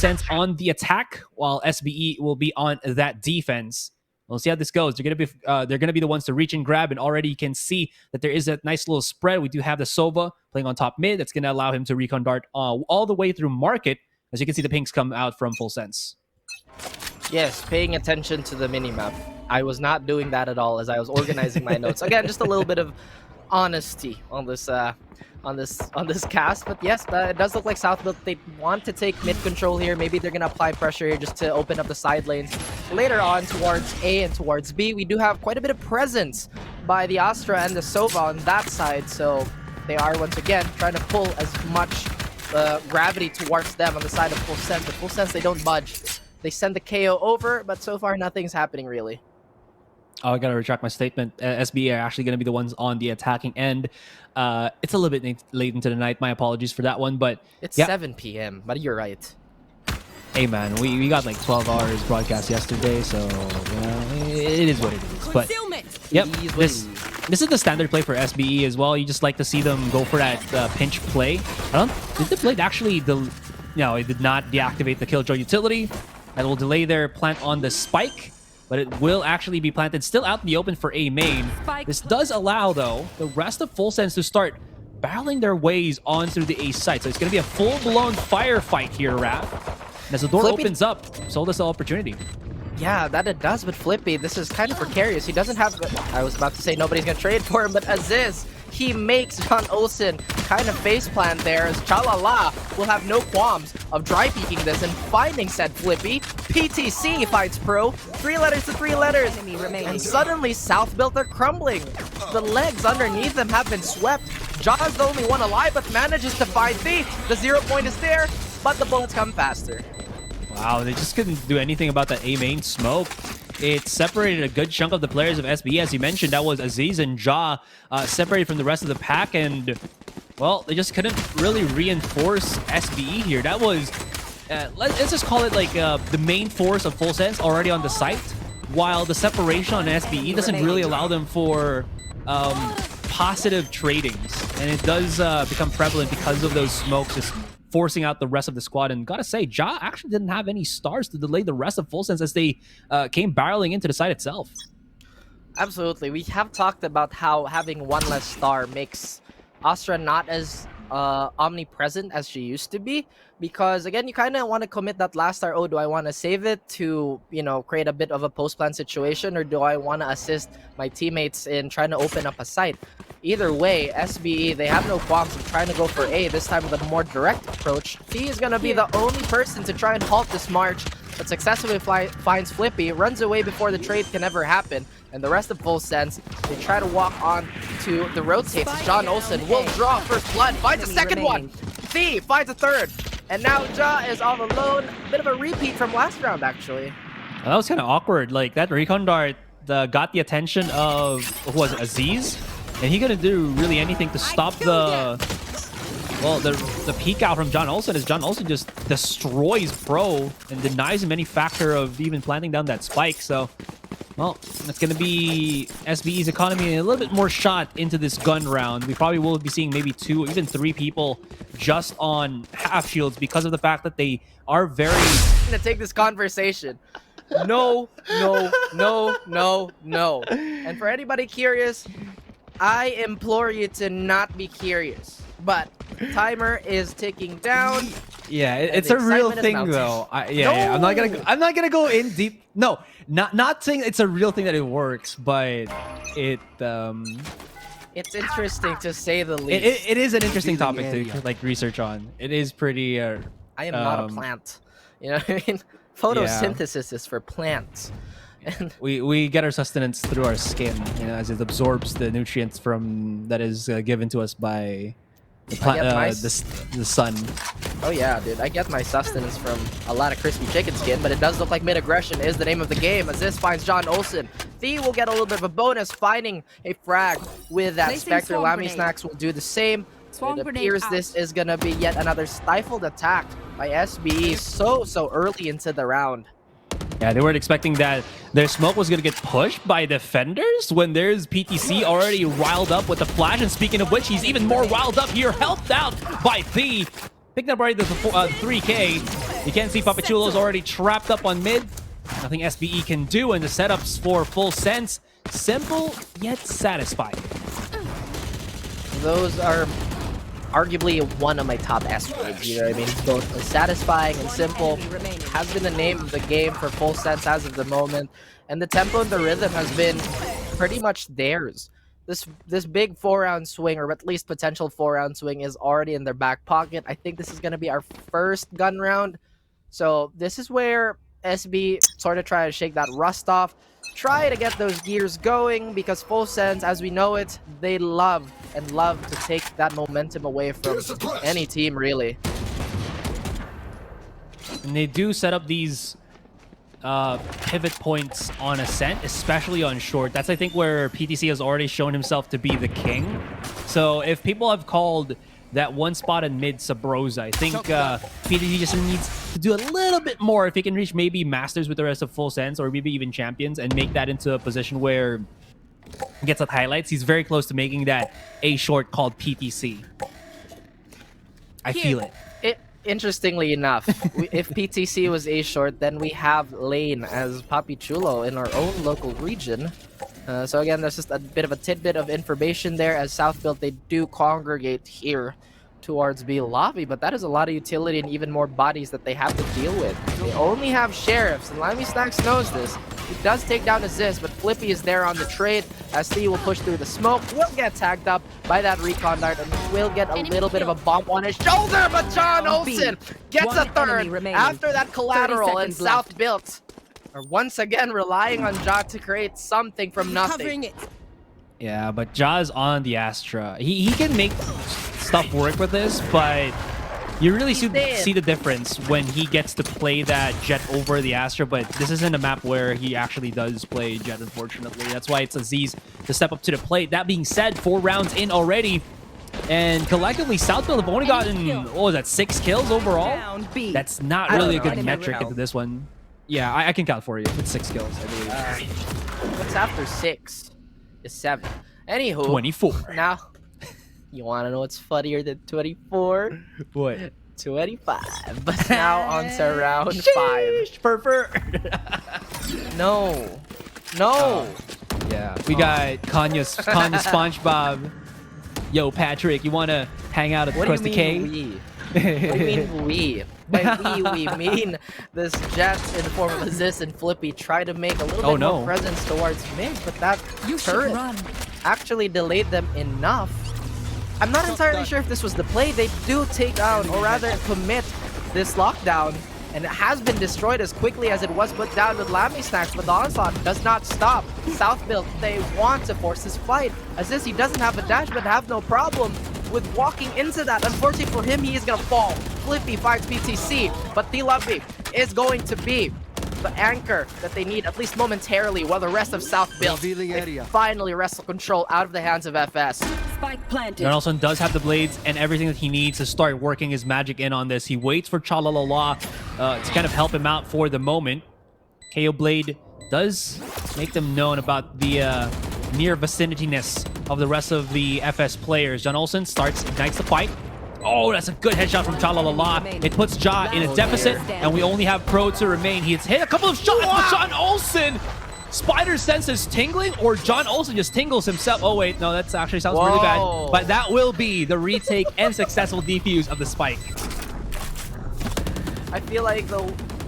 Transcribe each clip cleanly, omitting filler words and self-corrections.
FULLSENSE on the attack, while SBE will be on that defense. We'll see how this goes. They're gonna be the ones to reach and grab, and already you can see that there is a nice little spread. We do have the Sova playing on top mid. That's gonna allow him to recon dart all the way through market. As you can see, the pinks come out from FULLSENSE. Yes, paying attention to the minimap. I was not doing that at all as I was organizing my notes. Again, just a little bit of honesty on this cast. But yes, it does look like Southbuilt, they want to take mid control here. Maybe they're gonna apply pressure here just to open up the side lanes. Later on towards A and towards B, we do have quite a bit of presence by the Astra and the Sova on that side. So they are once again trying to pull as much gravity towards them on the side of FULLSENSE. But FULLSENSE, they don't budge. They send the KO over, but so far nothing's happening really. Oh, I gotta retract my statement. SBE are actually gonna be the ones on the attacking end. It's a little bit late into the night. My apologies for that one, but it's 7 p.m. But you're right. Hey man, we got like 12 hours broadcast yesterday, so it is what it is. But yep, this is the standard play for SBE as well. You just like to see them go for that pinch play. Did the blade actually it did not deactivate the Killjoy utility. That will delay their plant on the spike, but it will actually be planted still out in the open for A main. This does allow, though, the rest of FULLSENSE to start barreling their ways on through the A site. So it's going to be a full-blown firefight here, Raph. And as the door opens up, sold us the opportunity. Yeah, that it does, but Flippy, this is kind of precarious. He doesn't have... I was about to say nobody's going to trade for him, but Aziz, he makes John Olsen kind of faceplant there, as Chalala will have no qualms of dry peeking this and finding said Flippy. PTC fights Pro, 3 letters to 3 letters, and suddenly Southbuilt are crumbling. The legs underneath them have been swept. Jaw's the only one alive, but manages to fight Thief. The 0 point is there, but the bullets come faster. Wow, they just couldn't do anything about that A main smoke. It separated a good chunk of the players of SBE. As you mentioned, that was Aziz and Jaw separated from the rest of the pack. And, well, they just couldn't really reinforce SBE here. That was, let's just call it like the main force of FULLSENSE already on the site, while the separation on SBE doesn't really allow them for positive tradings. And it does become prevalent because of those smokes just forcing out the rest of the squad. And gotta say, Ja actually didn't have any stars to delay the rest of FULLSENSE as they came barreling into the site itself. Absolutely. We have talked about how having one less star makes Astra not as omnipresent as she used to be, because again, you kind of want to commit that last star. Oh, do I want to save it to, you know, create a bit of a post-plan situation, or do I want to assist my teammates in trying to open up a site? Either way, SBE, they have no qualms of trying to go for A, this time with a more direct approach. He is going to be the only person to try and halt this march, but successfully finds Flippy, runs away before the trade can ever happen, and the rest of FULLSENSE, they try to walk on to the rotates. John Olsen will draw first blood, finds a second one. Thief finds a third, and now Ja is all alone. Bit of a repeat from last round, actually. That was kind of awkward. Like, that recon dart got the attention of, who was it, Aziz? And he couldn't do really anything to stop the peek out from John Olsen, as John Olsen just destroys Pro and denies him any factor of even planting down that spike. So, well, it's going to be SBE's economy a little bit more shot into this gun round. We probably will be seeing maybe 2 or even 3 people just on half shields because of the fact that they are very... I'm going to take this conversation. No, no, no, no, no. And for anybody curious, I implore you to not be curious, but timer is ticking down. Yeah, it's a real thing, though. Yeah, I'm not gonna go in deep. No, not saying it's a real thing that it works, but it's interesting to say the least. It is an interesting topic to like research on. It is pretty. I am not a plant. You know what I mean? Photosynthesis is for plants. And we get our sustenance through our skin, you know, as it absorbs the nutrients from that is given to us by the sun. Oh yeah, dude, I get my sustenance from a lot of crispy chicken skin, but it does look like mid-aggression is the name of the game, as this finds John Olsen. Thee will get a little bit of a bonus, finding a frag with that Spectre. Lamy Snacks will do the same. It appears this is gonna be yet another stifled attack by SBE so early into the round. Yeah, they weren't expecting that their smoke was going to get pushed by defenders when there's PTC already riled up with the flash. And speaking of which, he's even more riled up here, helped out by Thee. Picked up right the 3K. You can see Papachulo's already trapped up on mid. Nothing SBE can do, and the setups for Full Sense, simple yet satisfying. Those are arguably one of my top S words, you know what I mean? Both satisfying and simple has been the name of the game for Full Sense as of the moment, and the tempo and the rhythm has been pretty much theirs. This big 4-round swing, or at least potential 4-round swing, is already in their back pocket. I think this is going to be our first gun round, so this is where SB sort of try to shake that rust off, try to get those gears going, because Full Sense, as we know it, they love to take that momentum away from any team, really. And they do set up these pivot points on Ascent, especially on short. That's, I think, where PTC has already shown himself to be the king. So if people have called that one spot in mid Sabrosa, I think PTC just needs to do a little bit more if he can reach maybe Masters with the rest of Full Sense, or maybe even Champions, and make that into a position where he gets that highlights. He's very close to making that A short called PTC. I feel it. Interestingly enough, if PTC was A short, then we have Lane as Papi Chulo in our own local region. So again, there's just a bit of a tidbit of information there, as South Build, they do congregate here towards B lobby, but that is a lot of utility and even more bodies that they have to deal with. They only have Sheriffs, and Limey Stacks knows this. He does take down Aziz, but Flippy is there on the trade, as T will push through the smoke, will get tagged up by that recon dart, and will get a little bit of a bump on his shoulder, but John Olsen gets a third after that collateral, and South Built are once again relying on Ja to create something from nothing. Yeah, but Ja's on the Astra. He can make stuff work with this, but you really see the difference when he gets to play that Jet over the Astra, but this isn't a map where he actually does play Jet, unfortunately. That's why it's Aziz to step up to the plate. That being said, 4 rounds in already, and collectively, Southfield have only gotten, what was that, 6 kills overall? That's not really a good metric into this one. Yeah, I can count for you. It's 6 kills, I believe. What's after 6? Is 7. Anywho, 24. Now, you want to know what's funnier than 24? What? 25. But now on to round 5. Pervert. No. Yeah, we got Kanye SpongeBob. Yo, Patrick, you want to hang out at the Krusty K? What do you mean we? By we mean this Jet in the form of Aziz and Flippy try to make a little bit more presence towards mid, but that turret actually delayed them enough. I'm not entirely sure if this was the play. They do take out, or rather commit, this lockdown, and it has been destroyed as quickly as it was put down with Lammy Snacks, but the onslaught does not stop. South Build, they want to force this fight. Aziz, he doesn't have a dash, but have no problem with walking into that. Unfortunately for him, he is gonna fall. Flippy finds PTC, but T-Lovey is going to be the anchor that they need, at least momentarily, while the rest of South Build finally wrestle control out of the hands of FS. Spike planted. Nelson does have the blades and everything that he needs to start working his magic in on this. He waits for Chalalala to kind of help him out for the moment. KO Blade does make them known about the near vicinity-ness of the rest of the FS players. John Olsen ignites the fight. Oh, that's a good headshot from Chalalala. It puts Ja in a deficit, and we only have Pro to remain. He's hit a couple of shots, but John Olsen, Spider senses tingling, or John Olsen just tingles himself. Oh wait, no, that actually sounds really bad. But that will be the retake and successful defuse of the spike. I feel like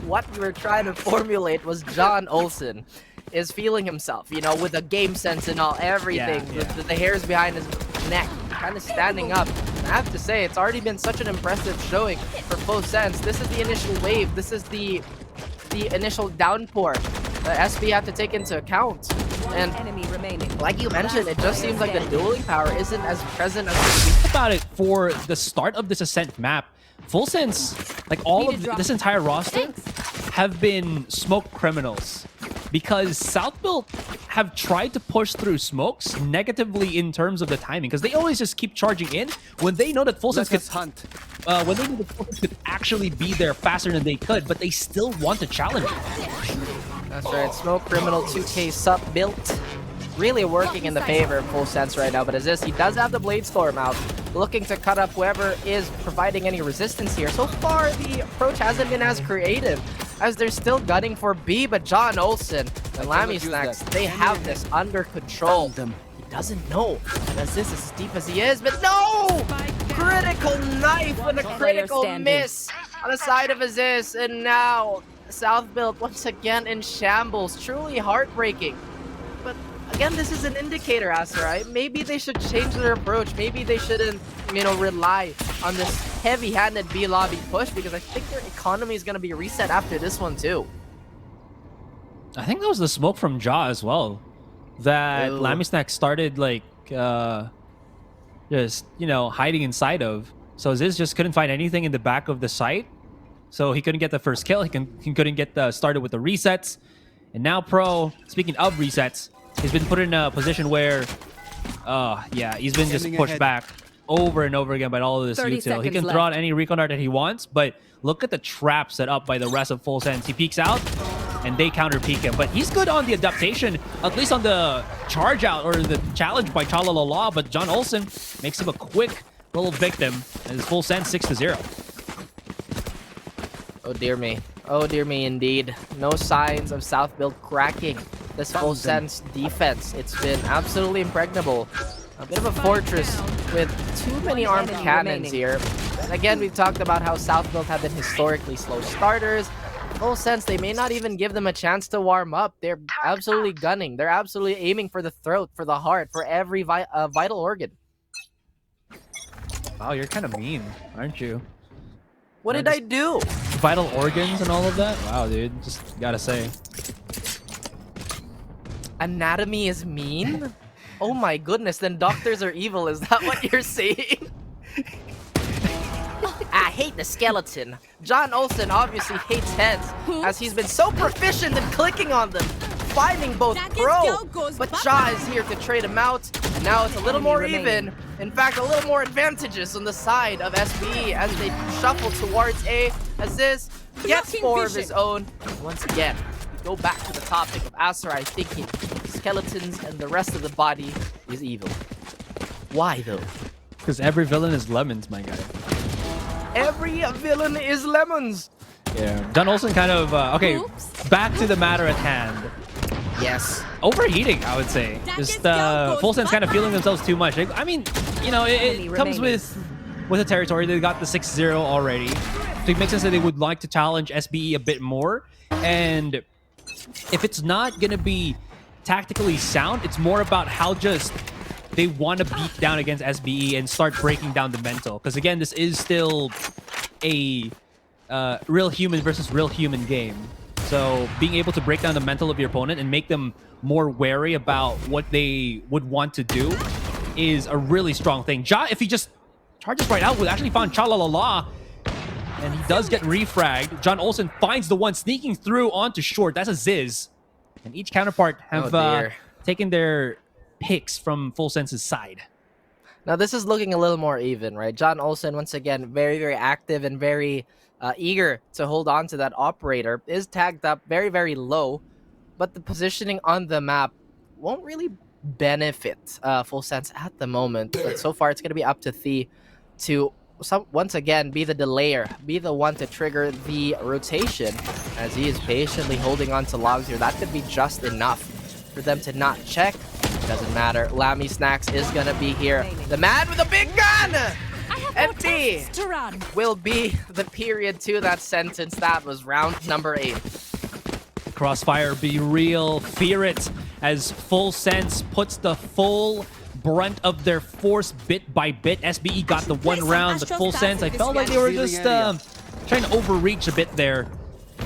what we were trying to formulate was John Olsen is feeling himself, you know, with the game sense and all, everything. The hairs behind his neck, kind of standing up. I have to say, it's already been such an impressive showing for Full Sense. This is the initial wave. This is the initial downpour that SB had to take into account. And like you mentioned, it just seems like the dueling power isn't as present as think about it. For the start of this Ascent map, Full Sense, like all of this entire roster, have been smoke criminals. Because South Build have tried to push through smokes negatively in terms of the timing, because they always just keep charging in when they know that Full Sense could actually be there faster than they could, but they still want to challenge it. That's right, Smoke Criminal 2K sub built, really working in the favor of Full Sense right now. But as this, he does have the Blade Storm out. looking to cut up whoever is providing any resistance here. So far, the approach hasn't been as creative, as they're still gunning for B, but John Olsen and Lammy Snacks, they have this under control. He doesn't know that this is as deep as he is, but no! Critical knife with a critical miss on the side of Aziz, and now South Build once again in shambles. Truly heartbreaking. But again, this is an indicator, Asura. Maybe they should change their approach. Maybe they shouldn't, rely on this heavy-handed B lobby push, because I think their economy is going to be reset after this one too. I think that was the smoke from Jaw as well. That Lammy Snack started like just hiding inside of. So Ziz just couldn't find anything in the back of the site. So he couldn't get the first kill. He couldn't get started with the resets. And now Pro, speaking of resets, he's been put in a position where he's been just pushed back over and over again by all of this util. He can throw out any recon dart that he wants, but look at the trap set up by the rest of FULLSENSE. He peeks out and they counter peek him, but he's good on the adaptation, at least on the charge out or the challenge by Chalalala. But John Olsen makes him a quick little victim as FULLSENSE 6-0. Oh dear me. Oh dear me indeed. No signs of South Build cracking this FULLSENSE defense. It's been absolutely impregnable. A bit of a fortress with too many armed cannons here. And again, we've talked about how South Build have been historically slow starters. FULLSENSE, they may not even give them a chance to warm up. They're absolutely gunning. They're absolutely aiming for the throat, for the heart, for every vital organ. Wow, you're kind of mean, aren't you? What did I do? Vital organs and all of that? Wow, dude. Just gotta say. Anatomy is mean? Oh my goodness, then doctors are evil. Is that what you're saying? I hate the skeleton. John Olsen obviously hates heads, as he's been so proficient in clicking on them, finding both Pro. But Jaw is here to trade him out, and now it's a little more even. In fact, a little more advantageous on the side of SBE as they shuffle towards A. Aziz gets 4 of his own. Once again, we go back to the topic of Asarai thinking skeletons and the rest of the body is evil. Why though? Because every villain is lemons, my guy. Every villain is lemons. Yeah. John Olsen kind of back to the matter at hand. Yes. Overheating, I would say. Just FULLSENSE kind of feeling themselves too much. I mean, it comes with the territory. They got the 6-0 already. So it makes sense that they would like to challenge SBE a bit more. And if it's not going to be tactically sound, it's more about how just they want to beat down against SBE and start breaking down the mental. Because again, this is still a real human versus real human game. So being able to break down the mental of your opponent and make them more wary about what they would want to do is a really strong thing. Ja, if he just charges right out, would actually find Chalalala, and he does get refragged. John Olsen finds the one sneaking through onto short. That's a Ziz. And each counterpart have taken their picks from FULLSENSE's side. Now this is looking a little more even, right? John Olsen, once again, very, very active and very eager to hold on to that operator, is tagged up very, very low, but the positioning on the map won't really benefit FULLSENSE at the moment. But so far, it's going to be up to Thea to once again be the delayer, be the one to trigger the rotation, as he is patiently holding on to logs here. That could be just enough for them to not check. Doesn't matter. Lammy Snacks is going to be here. The man with a big gun! And B will be the period to that sentence. That was round number 8. Crossfire, be real, fear it, as FULLSENSE puts the full brunt of their force bit by bit. SBE got the 1 round, but FULLSENSE, I felt like they were just trying to overreach a bit there.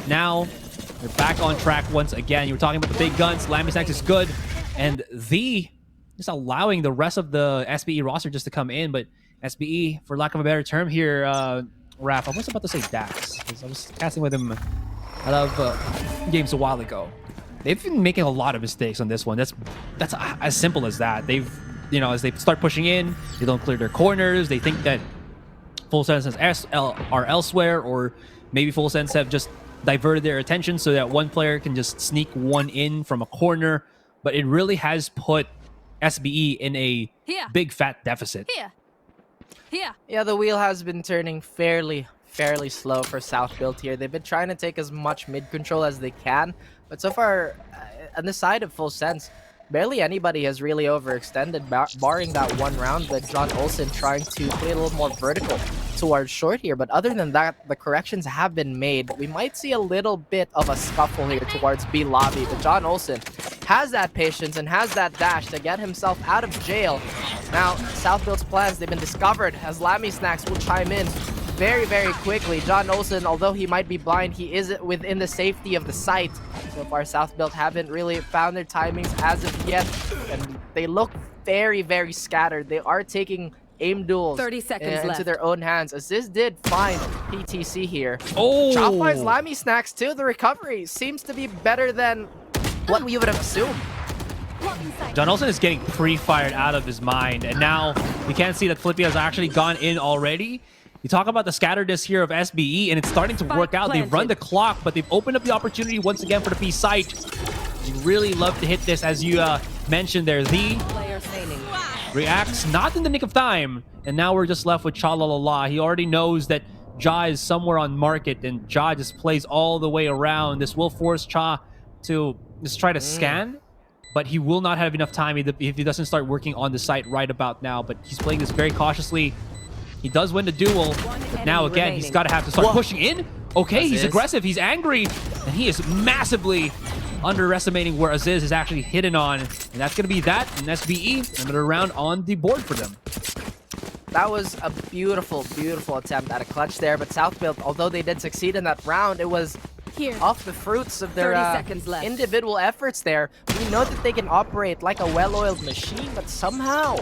Now, they're back on track once again. You were talking about the big guns. Lammy Snacks is good, and just allowing the rest of the SBE roster just to come in, but SBE, for lack of a better term here, Raph, I was about to say Dax, because I was casting with him a lot of games a while ago. They've been making a lot of mistakes on this one. That's as simple as that. They've, as they start pushing in, they don't clear their corners. They think that FULLSENSE are elsewhere, or maybe FULLSENSE have just diverted their attention so that one player can just sneak one in from a corner. But it really has put SBE in a big fat deficit. Here. Yeah, the wheel has been turning fairly slow for South Build here. They've been trying to take as much mid control as they can, but so far, on the side of Full Sense, barely anybody has really overextended, barring that one round with John Olsen trying to play a little more vertical towards short here. But other than that, the corrections have been made. We might see a little bit of a scuffle here towards B lobby, but John Olsen has that patience and has that dash to get himself out of jail. Now, South Build's plans, they've been discovered as Lammy Snacks will chime in very quickly. John Olsen, although he might be blind, he is within the safety of the site. So far, South Build haven't really found their timings as of yet, and they look very scattered. They are taking aim duels 30 seconds into left. their own hands, as this did find PTC here. Oh! Chop finds Lammy Snacks too. The recovery seems to be better than what we would have assumed. John Olsen is getting pre-fired out of his mind, and now we can't see that Flippy has actually gone in already. You talk about the scatteredness here of SBE, and it's starting to work out. They've run the clock, but they've opened up the opportunity once again for the B site. You really love to hit this, as you mentioned there. The reacts not in the nick of time, and now we're just left with Cha-la-la-la. He already knows that Ja is somewhere on market, and Ja just plays all the way around. This will force Cha to just try to scan, but he will not have enough time if he doesn't start working on the site right about now. But he's playing this very cautiously. He does win the duel, but now again, he's got to have to start pushing in. Okay, he's aggressive, he's angry, and he is massively underestimating where Aziz is actually hidden on. And that's going to be that, and SBE, another round on the board for them. That was a beautiful attempt at a clutch there, but South Build, although they did succeed in that round, it was off the fruits of their 30 seconds left. individual efforts there. We know that they can operate like a well-oiled machine, but somehow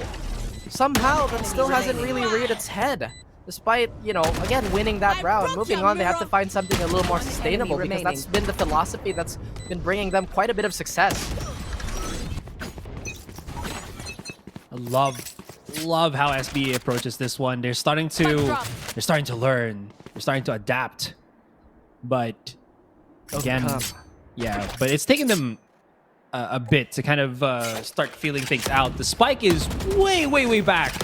that still hasn't really reared its head. Despite, you know, again, winning that round. Moving on, they have to find something a little more sustainable, because that's been the philosophy that's been bringing them quite a bit of success. I love how SBE approaches this one. They're starting to learn. They're starting to adapt. But again, yeah, but it's taken them a bit to kind of start feeling things out. The spike is way back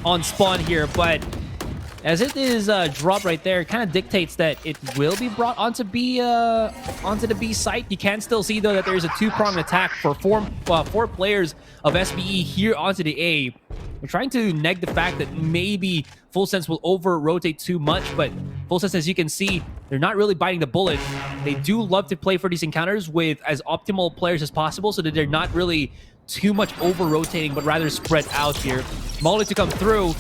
on spawn here, but as it is dropped right there, it kind of dictates that it will be brought onto the B site. You can still see though that there is a two-pronged attack for four players of SBE here onto the A. We're trying to neg the fact that maybe FULLSENSE will over-rotate too much, but FULLSENSE, as you can see, they're not really biting the bullet. They do love to play for these encounters with as optimal players as possible, so that they're not really too much over-rotating, but rather spread out here. Molly to come through.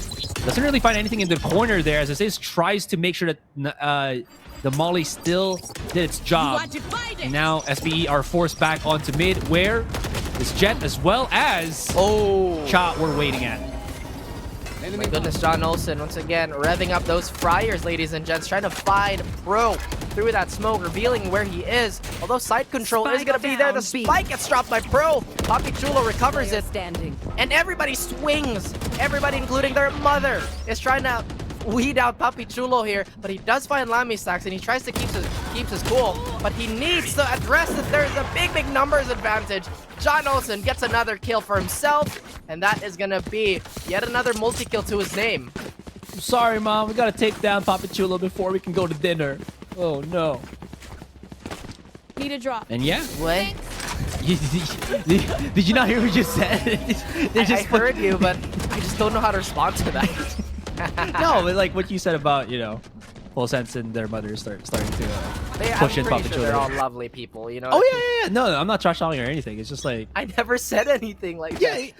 Doesn't really find anything in the corner there, as Aziz tries to make sure that the Molly still did its job. And now SBE are forced back onto mid, where this Jet as well as Cha we're waiting at. My goodness, John Olsen once again revving up those fryers, ladies and gents, trying to find Pro through that smoke, revealing where he is. Although side control is going to be there, the spike gets dropped by Pro. Papi Chulo recovers it, and everybody swings. Everybody, including their mother, is trying to weed out Papi Chulo here, but he does find Lammy Stacks, and he tries to keeps his cool, but he needs to address that there's a big numbers advantage. John Olsen gets another kill for himself, and that is gonna be yet another multi-kill to his name. I'm sorry, Mom. We gotta take down Papi Chulo before we can go to dinner. Oh no. Need a drop. And yeah. What? Did you not hear what you said? I heard you, but I just don't know how to respond to that. No, but like what you said about, you know, FULLSENSE and their mothers starting to push in I'm Papi pretty sure Chulo. they're all lovely people, you know? Oh yeah. No, I'm not trash talking or anything. It's just like I never said anything like that.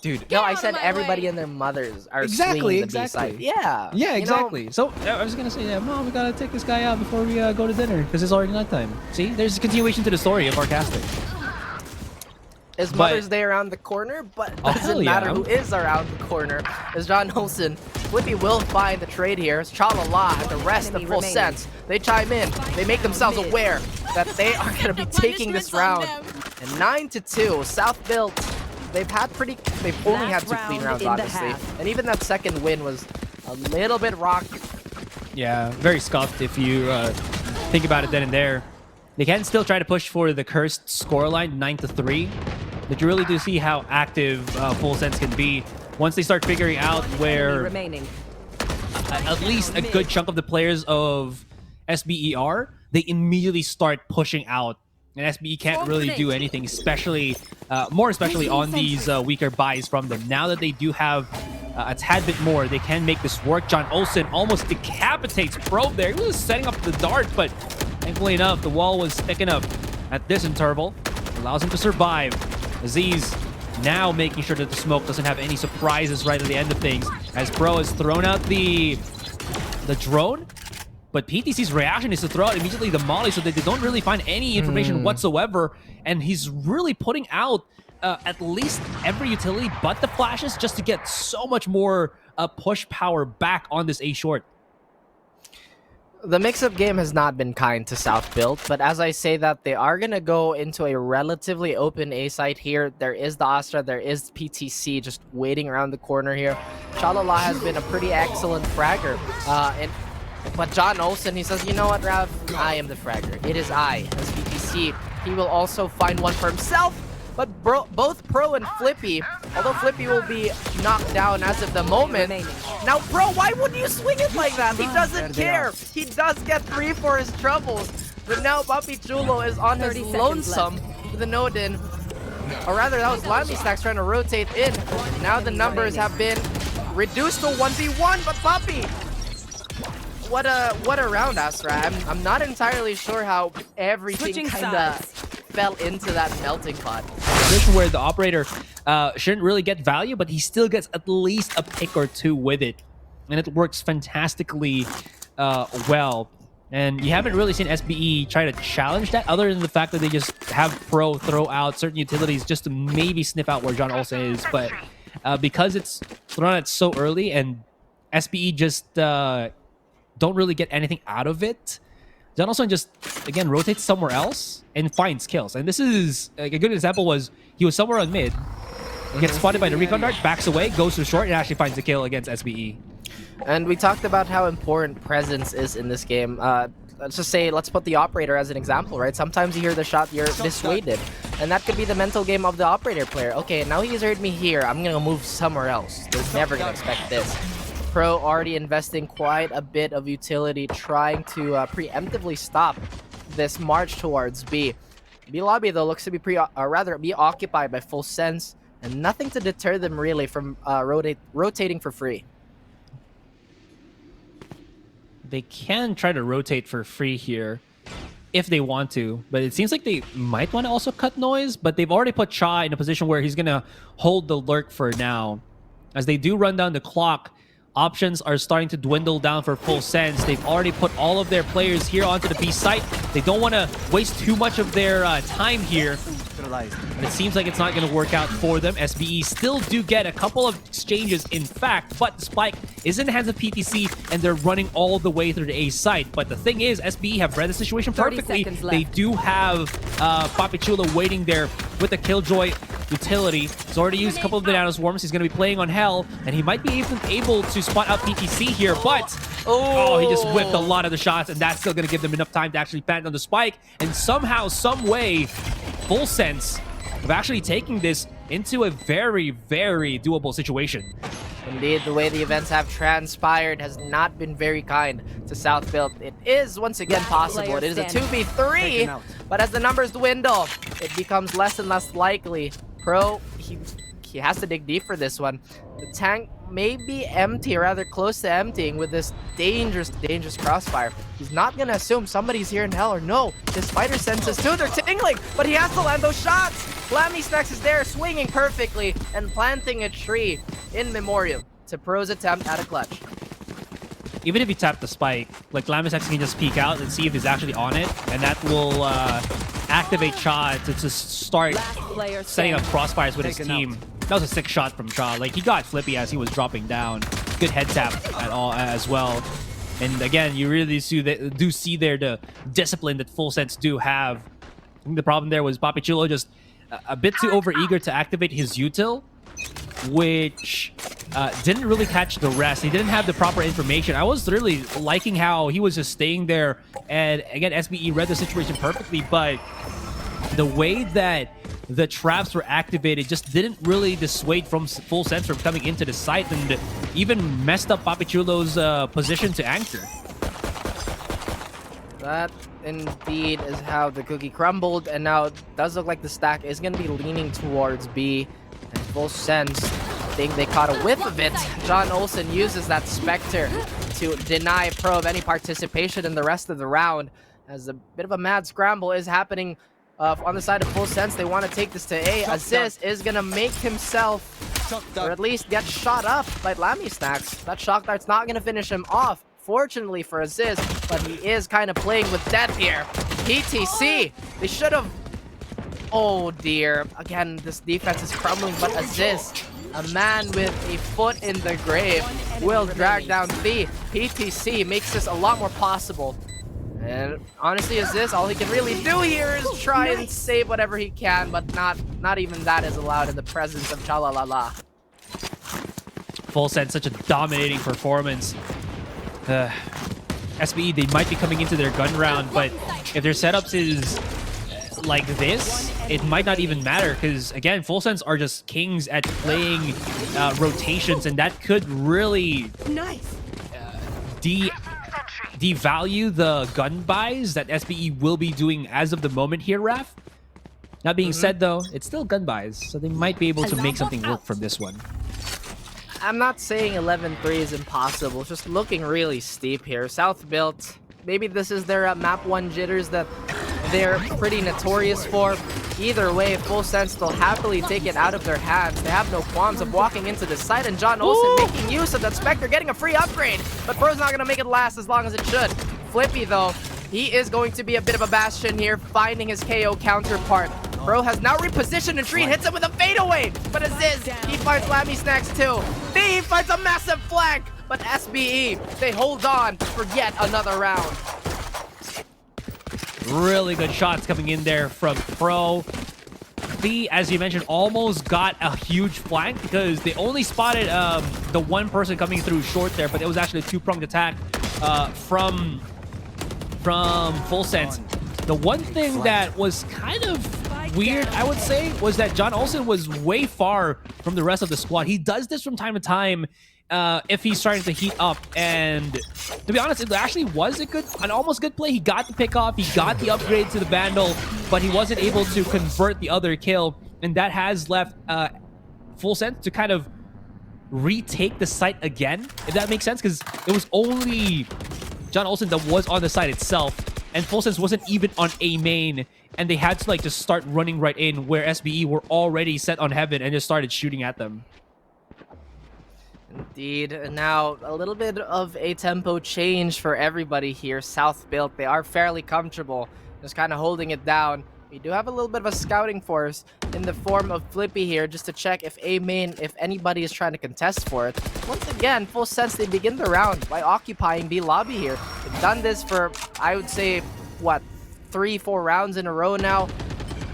Dude. No, I out said of my everybody way. and their mothers are Exactly, swinging the exactly. B-side. Yeah. Yeah, you know, exactly. So I was gonna say, yeah, Mom, we gotta take this guy out before we go to dinner because it's already nighttime. See, there's a continuation to the story of our casting. His mother's there around the corner, but it doesn't matter who is around the corner. As John Olsen, Flippy will find the trade here. As Cha-la-la and the rest of FULLSENSE, they chime in. They make themselves aware that they are going to be taking this round. And 9-2, South Built. They've only had two clean rounds, honestly. And even that second win was a little bit rocky. Yeah, very scuffed if you think about it then and there. They can still try to push for the cursed scoreline, 9-3. But you really do see how active FULLSENSE can be. once they start figuring out where remaining. at least a good chunk of the players of SBE are, they immediately start pushing out. And SBE can't really do anything, especially, more especially on these weaker buys from them. Now that they do have a tad bit more, they can make this work. John Olsen almost decapitates Probe there. He was setting up the dart, but thankfully enough, the wall was thick enough at this interval. Allows him to survive. Aziz now making sure that the smoke doesn't have any surprises right at the end of things, as Pro has thrown out the drone. But PTC's reaction is to throw out immediately the molly so that they don't really find any information whatsoever. And he's really putting out at least every utility but the flashes just to get so much more push power back on this A short. The mix-up game has not been kind to South Build, but as I say that, they are going to go into a relatively open A site here. There is the Astra, there is PTC just waiting around the corner here. Shalala has been a pretty excellent fragger. But John Olsen, he says, you know what, Rav? I am the fragger. It is I, as PTC. He will also find one for himself. But both Pro and Flippy, although Flippy will be knocked down as of the moment. Now, Pro, why would you swing it like that? He doesn't care. He does get 3 for his troubles. But now Papi Chulo is on his lonesome with an Odin. Or rather, that was Lamy Stacks trying to rotate in. Now the numbers have been reduced to 1v1, but Papi, what a round, Astra. I'm not entirely sure how everything kind of fell into that melting pot. Position where the operator shouldn't really get value, but he still gets at least a pick or two with it, and it works fantastically well. And you haven't really seen SBE try to challenge that, other than the fact that they just have Pro throw out certain utilities just to maybe sniff out where John Olsen is. But because it's thrown out so early and SBE just don't really get anything out of it, John Olsen just, again, rotates somewhere else and finds kills. And this is, like, a good example was, he was somewhere on mid, gets spotted by the recon dart, backs away, goes to short, and actually finds the kill against SBE. And we talked about how important presence is in this game. Let's just say, let's put the operator as an example, right? Sometimes you hear the shot, you're dissuaded. And that could be the mental game of the operator player. Okay, now he's heard me here, I'm going to move somewhere else. They're never going to expect this. Pro already investing quite a bit of utility, trying to preemptively stop this march towards B. B lobby, though, looks to be be occupied by FULLSENSE, and nothing to deter them really from rotating for free. They can try to rotate for free here if they want to, but it seems like they might want to also cut noise, but they've already put Cha in a position where he's going to hold the lurk for now. As they do run down the clock, options are starting to dwindle down for FULLSENSE. They've already put all of their players here onto the B site. They don't want to waste too much of their time here. And it seems like it's not going to work out for them. SBE still do get a couple of exchanges, in fact, but the spike is in the hands of PTC, and they're running all the way through the A site. But the thing is, SBE have read the situation perfectly. They do have Papi Chulo waiting there with the Killjoy utility. He's already used a couple of banana swarms. He's going to be playing on Hell, and he might be even able to spot out PTC here, but oh, he just whipped a lot of the shots, and that's still going to give them enough time to actually plant on the spike. And somehow, some way, FULLSENSE of actually taking this into a very, very doable situation. Indeed, the way the events have transpired has not been very kind to South Build. It is, once again, possible. It is a 2v3, but as the numbers dwindle, it becomes less and less likely. Pro, he has to dig deep for this one. The tank may be empty, or rather close to emptying, with this dangerous, dangerous crossfire. He's not going to assume somebody's here in Hell, or no, his spider senses too. They're tingling, but he has to land those shots. Lamy Stacks is there, swinging perfectly and planting a tree in memoriam to Pro's attempt at a clutch. Even if you tap the spike, like Lamy Stacks can just peek out and see if he's actually on it, and that will activate Cha to start setting up crossfires with his team. That was a sick shot from Cha. Like, he got Flippy as he was dropping down. Good head tap at all as well. And again, you really do see there the discipline that FULLSENSE do have. I think the problem there was Papi Chulo just a bit too overeager to activate his util, which didn't really catch the rest. He didn't have the proper information. I was really liking how he was just staying there. And again, SBE read the situation perfectly, but the way that the traps were activated just didn't really dissuade from FULLSENSE from coming into the site, and even messed up Papichulo's position to anchor. That indeed is how the cookie crumbled, and now it does look like the stack is going to be leaning towards B. And FULLSENSE, I think they caught a whiff of it. John Olsen uses that Spectre to deny Pro of any participation in the rest of the round, as a bit of a mad scramble is happening on the side of FULLSENSE. They want to take this to A. Aziz is going to make himself, or at least get shot up by LamiSnacks. That shock dart's not going to finish him off, fortunately for Aziz, but he is kind of playing with death here. PTC, they should have... Oh dear, again, this defense is crumbling, but Aziz, a man with a foot in the grave, will drag down B. PTC makes this a lot more possible. And honestly, Aziz, all he can really do here is try and save whatever he can, but not even that is allowed in the presence of Chalalala. FULLSENSE, such a dominating performance. SBE, they might be coming into their gun round, but if their setups is like this, it might not even matter, because again, FULLSENSE are just kings at playing rotations, and that could really devalue the gun buys that SBE will be doing as of the moment here, Raf. That being said, though, it's still gun buys, so they might be able to make something work from this one. I'm not saying 11-3 is impossible. It's just looking really steep here. South built. Maybe this is their map 1 jitters that they're pretty notorious for. Either way, FULLSENSE will happily take it out of their hands. They have no qualms of walking into the site, and John Olsen making use of that Spectre, getting a free upgrade. But Pro's not going to make it last as long as it should. Flippy, though, he is going to be a bit of a bastion here, finding his KO counterpart. Pro has now repositioned, and Tree hits him with a fadeaway. But Aziz, he finds LamiSnacks too. B finds a massive flank. But SBE, they hold on for yet another round. Really good shots coming in there from Pro. B, as you mentioned, almost got a huge flank because they only spotted the one person coming through short there, but it was actually a two-pronged attack from FULLSENSE. The one thing that was kind of weird, I would say, was that John Olsen was way far from the rest of the squad. He does this from time to time if he's starting to heat up, and to be honest, it actually was an almost good play. He got the pick off, he got the upgrade to the Vandal, but he wasn't able to convert the other kill, and that has left FULLSENSE to kind of retake the site again, if that makes sense, because it was only John Olsen that was on the site itself, and FULLSENSE wasn't even on A main, and they had to like just start running right in where SBE were already set on heaven and just started shooting at them. Indeed. And now a little bit of a tempo change for everybody here. South built, they are fairly comfortable, just kind of holding it down. We do have a little bit of a scouting force in the form of Flippy here, just to check if A main, if anybody is trying to contest for it. Once again, FULLSENSE, they begin the round by occupying B lobby here. They've done this for, I would say, what, 3-4 rounds in a row now.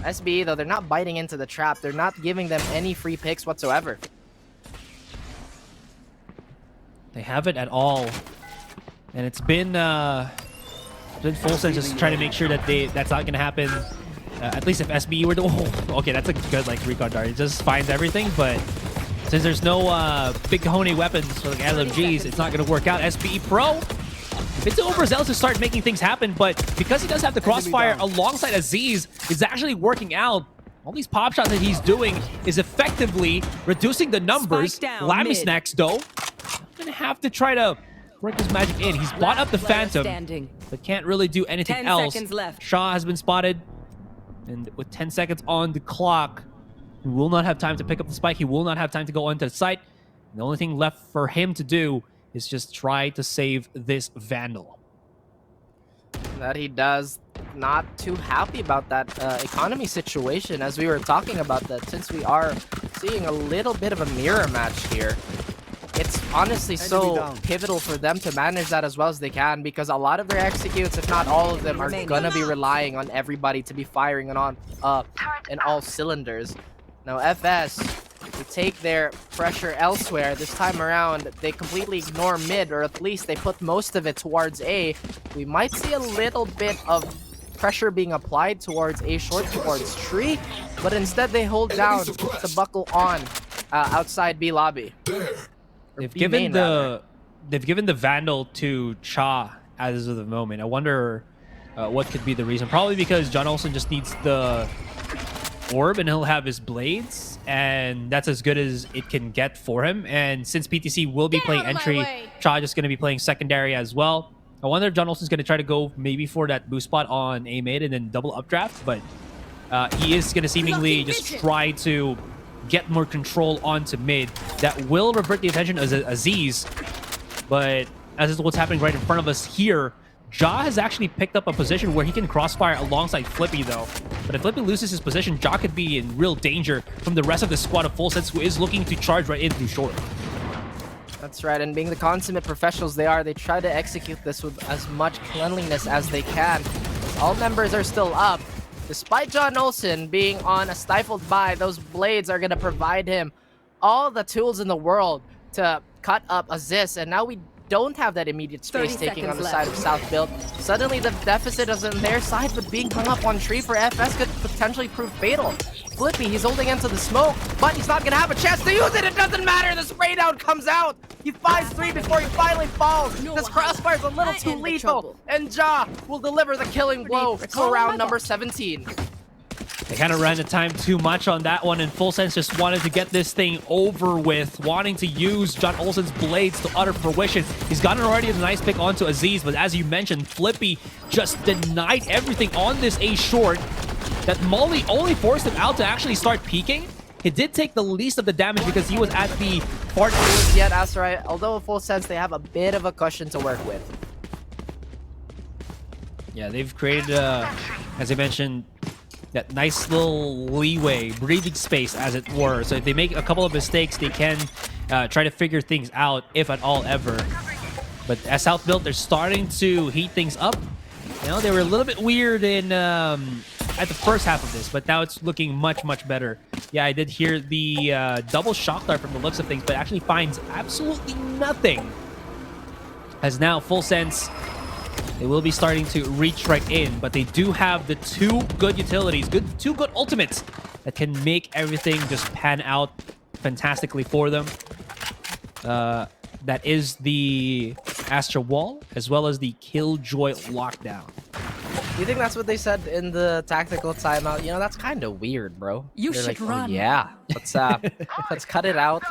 SBE, though, they're not biting into the trap. They're not giving them any free picks whatsoever. They haven't at all, and it's been FULLSENSE just trying to make sure that that's not going to happen. At least if SBE were to... Oh, okay, that's a good like recon dart. It just finds everything, but since there's no big cojones weapons for like LMGs, it's not going to work out. SBE Pro, it's overzealous to start making things happen, but because he does have the crossfire alongside Aziz, it's actually working out. All these pop shots that he's doing is effectively reducing the numbers. LamiSnacks, though, gonna have to try to work his magic in. He's bought up the Phantom, but can't really do anything 10 else. seconds left. Shaw has been spotted, and with 10 seconds on the clock, he will not have time to pick up the spike. He will not have time to go onto the site. The only thing left for him to do is just try to save this Vandal. That he does. Not too happy about that economy situation, as we were talking about that, since we are seeing a little bit of a mirror match here. It's honestly so pivotal for them to manage that as well as they can, because a lot of their executes, if not all of them, are gonna be relying on everybody to be firing on in all cylinders. Now FS, they take their pressure elsewhere. This time around, they completely ignore mid, or at least they put most of it towards A. We might see a little bit of pressure being applied towards A short, towards Tree, but instead they hold down to buckle on outside B lobby. They've B given main, the rather. they've given the Vandal to Cha as of the moment. I wonder what could be the reason. Probably because John Olsen just needs the orb and he'll have his blades, and that's as good as it can get for him. And since PTC will be Get playing out of my entry, way. Cha just going to be playing secondary as well. I wonder if John Olsen's going to try to go maybe for that boost spot on A mid and then double updraft, but he is going to seemingly Blocking just vision. try to get more control onto mid. That will revert the attention of Aziz, but as is what's happening right in front of us here, Ja has actually picked up a position where he can crossfire alongside Flippy, though. But if Flippy loses his position, Ja could be in real danger from the rest of the squad of FULLSENSE, who is looking to charge right in through short. That's right, and being the consummate professionals they are, they try to execute this with as much cleanliness as they can. All members are still up. Despite John Olsen being on a stifled buy, those blades are going to provide him all the tools in the world to cut up Aziz, and now we don't have that immediate space 30 taking on the seconds side of South Build. Suddenly the deficit is on their side, but being hung up on Tree for FS could potentially prove fatal. Flippy, he's holding into the smoke, but he's not gonna have a chance to use it. It doesn't matter. The spray down comes out. He finds 3 before he finally falls. No, This crossfire's a little I too am the lethal, trouble. and Ja will deliver the killing blow for recall round my number box. 17. They kind of ran the time too much on that one, and FULLSENSE just wanted to get this thing over with, wanting to use John Olsen's blades to utter fruition. He's gotten already a nice pick onto Aziz, but as you mentioned, Flippy just denied everything on this A short. That Molly only forced him out to actually start peeking. He did take the least of the damage because he was at the far Yet, Asteroid, although in FULLSENSE they have a bit of a cushion to work with. Yeah, they've created, as I mentioned, that nice little leeway, breathing space, as it were. So if they make a couple of mistakes, they can try to figure things out, if at all ever. But as South Built, they're starting to heat things up. You know, they were a little bit weird in at the first half of this, but now it's looking much, much better. Yeah, I did hear the double shock dart from the looks of things, but actually finds absolutely nothing. As now, FULLSENSE, they will be starting to reach right in, but they do have the 2 good utilities, two good ultimates that can make everything just pan out fantastically for them. That is the Astra Wall, as well as the Killjoy Lockdown. You think that's what they said in the tactical timeout? You know, that's kind of weird, bro. You They're should like, run. Oh, yeah, let's cut it out.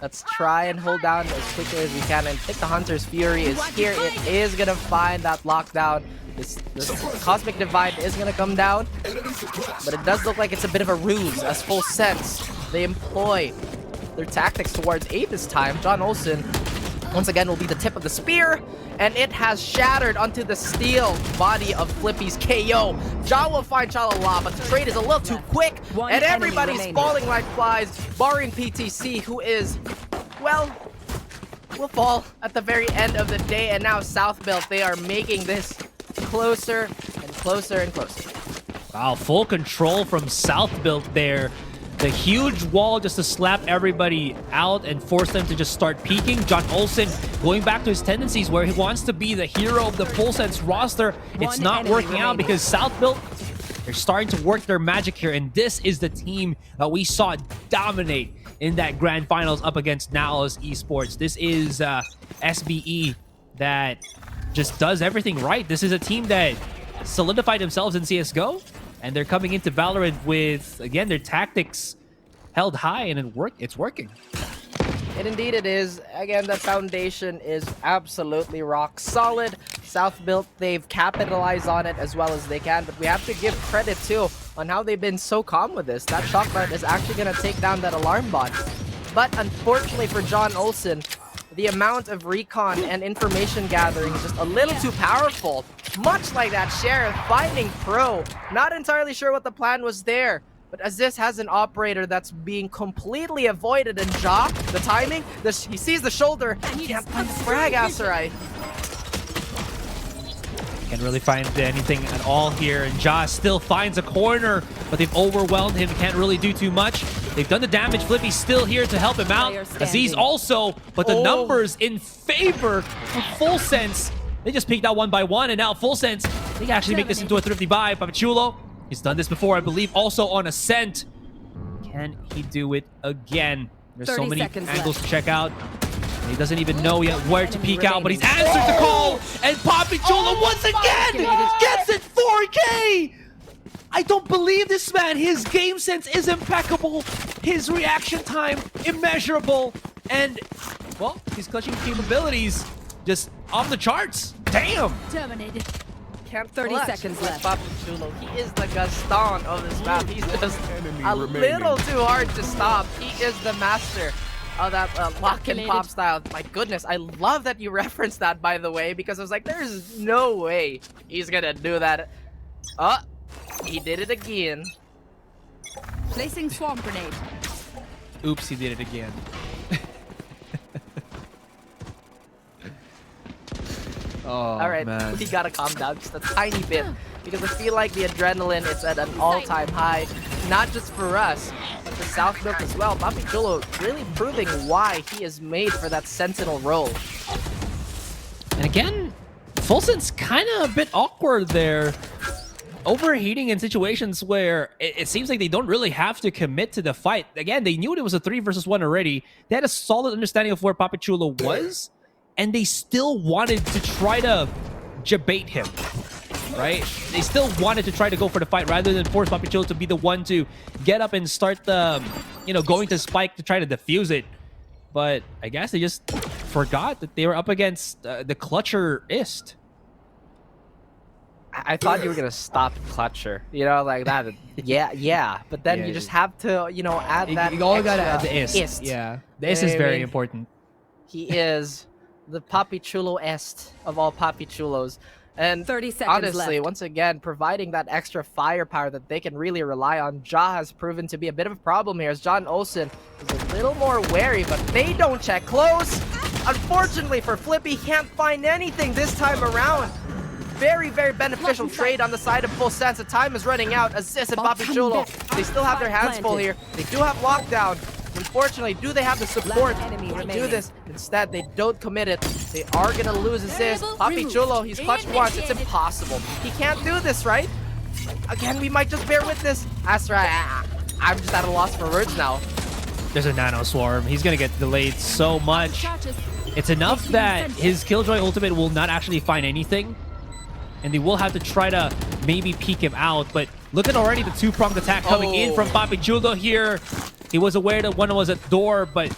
Let's try and hold down as quickly as we can. And I think the Hunter's Fury is here. It is gonna find that lockdown. This Cosmic Divide is gonna come down, but it does look like it's a bit of a ruse. As FULLSENSE, they employ their tactics towards A this time. John Olsen once again will be the tip of the spear, and it has shattered onto the steel body of Flippy's KO. Ja will find Chalala, but the trade is a little too quick, One and enemy everybody's remaining. falling like flies, barring PTC, who is, well, will fall at the very end of the day. And now South Built, they are making this closer and closer and closer. Wow, full control from South Built there. The huge wall just to slap everybody out and force them to just start peeking. John Olsen going back to his tendencies where he wants to be the hero of the FULLSENSE roster. It's One not enemy working out remaining. because South Built, they're starting to work their magic here. And this is the team that we saw dominate in that grand finals up against Naos Esports. This is SBE that just does everything right. This is a team that solidified themselves in CSGO. And they're coming into Valorant with, again, their tactics held high, and it's working. And indeed it is. Again, the foundation is absolutely rock solid. South Built, they've capitalized on it as well as they can, but we have to give credit too on how they've been so calm with this. That shock dart is actually going to take down that alarm bot. But unfortunately for John Olsen, the amount of recon and information gathering is just a little too powerful. Much like that Sheriff finding Pro. Not entirely sure what the plan was there. But Aziz has an operator that's being completely avoided, and Ja, the timing, he sees the shoulder, he can't find the frag, Aserai. Can't really find anything at all here, and Ja still finds a corner, but they've overwhelmed him, can't really do too much. They've done the damage. Flippy's still here to help him out. Player Aziz standing. also, but the numbers in favor of FULLSENSE. They just peeked out one by one, and now FULLSENSE, They can actually make this into a thrifty buy. Papachulo, he's done this before, I believe, also on Ascent. Can he do it again? There's so 30 many seconds angles left. to check out. And he doesn't even know yet where to peek out, but he's answered the call. And Papachulo once again gets it 4K. I don't believe this man. His game sense is impeccable. His reaction time immeasurable. And, well, his clutching capabilities just off the charts. Damn. Terminated. Can't 30 clutch seconds with left. Papachulo. He is the Gaston of this map. He's just a little too hard to stop. He is the master of that lock and pop style. My goodness, I love that you referenced that, by the way, because I was like, there's no way he's gonna do that. He did it again. Placing swamp grenade. Oops, he did it again. Oh, All right, man. we gotta calm down just a tiny bit because I feel like the adrenaline is at an all-time high, not just for us, but the South Milk as well. Papachulo really proving why he is made for that Sentinel role. And again, FULLSENSE kind of a bit awkward there. Overheating in situations where it seems like they don't really have to commit to the fight. Again, they knew it was a 3 versus 1 already. They had a solid understanding of where Papachulo was, and they still wanted to try to debate him, right? They still wanted to try to go for the fight rather than force Papachulo to be the one to get up and start the, going to Spike to try to defuse it. But I guess they just forgot that they were up against the Clutcher Ist. I thought you were gonna stop Clutcher, like that. Yeah. But then Yeah, you just have to, add that. You all gotta add extra the Ist. ist. Yeah, the Ist is I very mean, important. He is the Papachulo est of all Papachulos. And 30 seconds honestly, left. once again, providing that extra firepower that they can really rely on, Ja has proven to be a bit of a problem here, as John Olsen is a little more wary, but they don't check close. Unfortunately for Flippy, can't find anything this time around. Very, very beneficial trade on the side of FULLSENSE. The time is running out. Assist and Papachulo. They still have their hands full here. They do have lockdown. Unfortunately, do they have the support to do this? Instead, they don't commit it. They are going to lose assist. Papachulo, he's clutched once. It's impossible. He can't do this, right? Again, we might just bear witness. Astra, I'm just at a loss for words now. There's a nano swarm. He's gonna get delayed so much. It's enough that his Killjoy ultimate will not actually find anything, and they will have to try to maybe peek him out. But look at already the two-pronged attack coming in from Papachulo here. He was aware that one was at door, but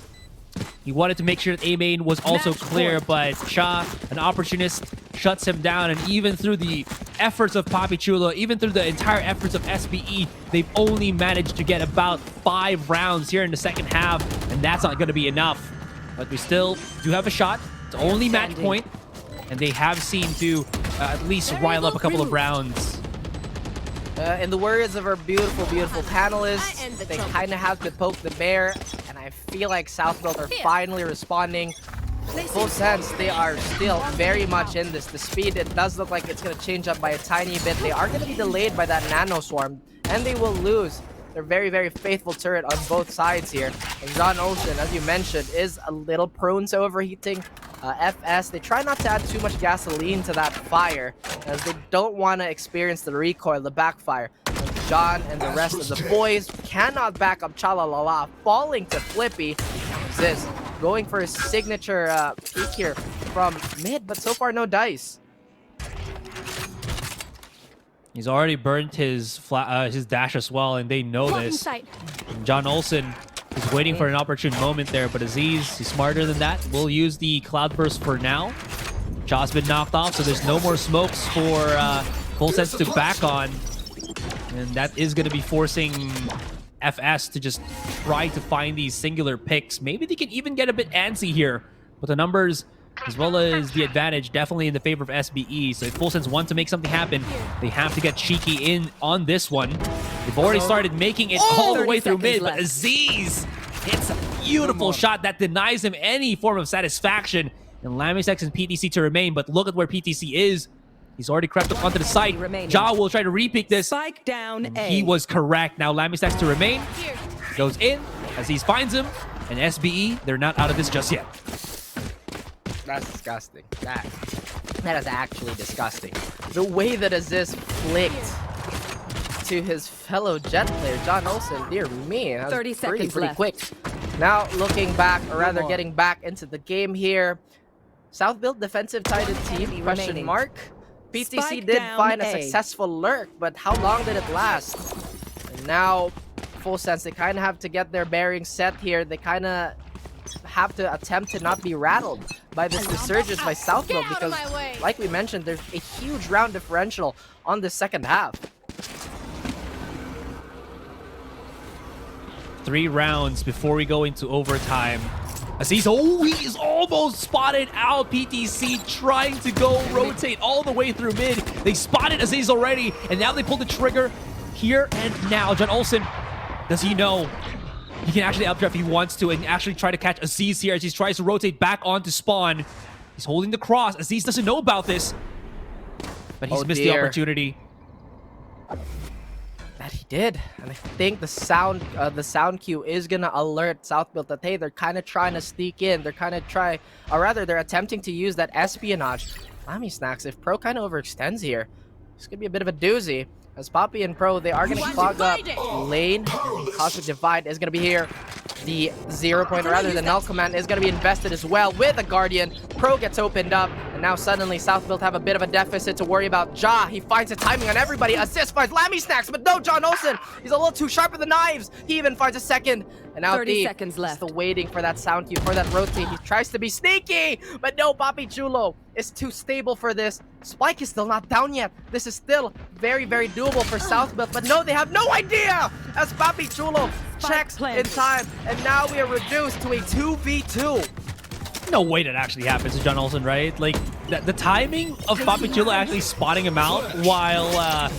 he wanted to make sure that A main was also clear. But Cha, an opportunist, shuts him down. And even through the efforts of Papachulo, even through the entire efforts of SBE, they've only managed to get about 5 rounds here in the second half. And that's not going to be enough. But we still do have a shot. It's only match point. And they have seemed to at least rile up a couple of rounds. In the words of our beautiful, beautiful panelists, they kind of have to poke the bear, and I feel like Southwell are finally responding. FULLSENSE, they are still very much in this. The speed, it does look like it's going to change up by a tiny bit. They are going to be delayed by that nano swarm, and they will lose. They're very, very faithful turret on both sides here. And John Olsen, as you mentioned, is a little prone to overheating. FS, they try not to add too much gasoline to that fire, as they don't want to experience the recoil, the backfire. And John and the rest of the boys cannot back up Chalalala, falling to Flippy. Sis going for his signature peek here from mid, but so far no dice. He's already burnt his dash as well, and they know this. John Olsen is waiting for an opportune moment there, but Aziz, he's smarter than that. We'll use the Cloudburst for now. Cha's been knocked off, so there's no more smokes for FULLSENSE to back on. And that is going to be forcing FS to just try to find these singular picks. Maybe they can even get a bit antsy here, but the numbers as well as the advantage definitely in the favor of SBE. So if FULLSENSE want to make something happen, they have to get cheeky in on this one. They've already started making it all the way through mid, but Aziz hits a beautiful shot that denies him any form of satisfaction. And LamiSex and PTC to remain, but look at where PTC is. He's already crept up onto the site. Ja will try to repeat this. Spike down A. He was correct. Now LamiSex to remain. Goes in. Aziz finds him. And SBE, they're not out of this just yet. That's disgusting. That is actually disgusting. The way that Aziz flicked to his fellow Jet player, John Olsen, dear me, that was 30 seconds pretty left. quick. Now looking back, or rather more. getting back into the game here. South build defensive tied team, enemy question remaining. mark. PTC Spike did down find a A. successful lurk, but how long did it last? And now, full sense, they kind of have to get their bearings set here. They kind of have to attempt to not be rattled by this resurgence by South build, because, like we mentioned, there's a huge round differential on the second half. 3 rounds before we go into overtime. Aziz, oh, he's almost spotted out. PTC trying to go rotate all the way through mid. They spotted Aziz already, and now they pull the trigger here and now. John Olsen, does he know he can actually updraft if he wants to and actually try to catch Aziz here as he tries to rotate back onto spawn? He's holding the cross. Aziz doesn't know about this, but he's missed the opportunity. That he did, and I think the sound cue is gonna alert South build that, hey, they're kind of trying to sneak in. They're kind of they're attempting to use that espionage. Lammy Snacks, if Pro kind of overextends here, this could be a bit of a doozy. As Poppy and Pro, they are gonna clog up lane. Cosmic Divide is gonna be here. The 0 point, or rather the null command, is gonna be invested as well with a Guardian. Pro gets opened up, and now suddenly South build have a bit of a deficit to worry about. Ja, he finds the timing on everybody. Assist finds Lammy Snacks, but no, John Olsen, he's a little too sharp with the knives. He even finds a second. And now 30 seconds left. Still waiting for that sound cue, for that rotate. He tries to be sneaky, but no, Papi Chulo is too stable for this. Spike is still not down yet. This is still very, very doable for South build, but no, they have no idea as Papi Chulo checks in time, and now we are reduced to a 2v2. No way that actually happens to John Olsen, right? Like, the timing of Papichulo actually spotting him out while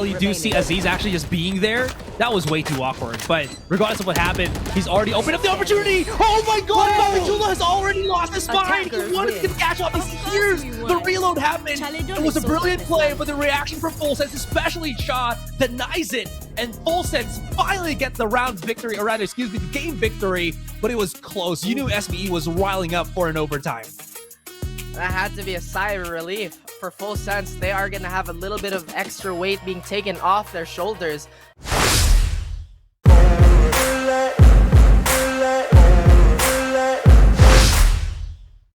you do see Aziz actually just being there, that was way too awkward. But regardless of what happened, he's already opened up the opportunity. Oh my god, Papichulo has already lost his mind. He wanted to catch up. He hears the reload happen. It was a brilliant play, but the reaction from FULLSENSE, especially Shaw, denies it. And FULLSENSE finally gets the round victory, or rather, excuse me, the game victory, but it was close. You knew SBE was riling up for an overtime. That had to be a sigh of relief for FULLSENSE. They are going to have a little bit of extra weight being taken off their shoulders.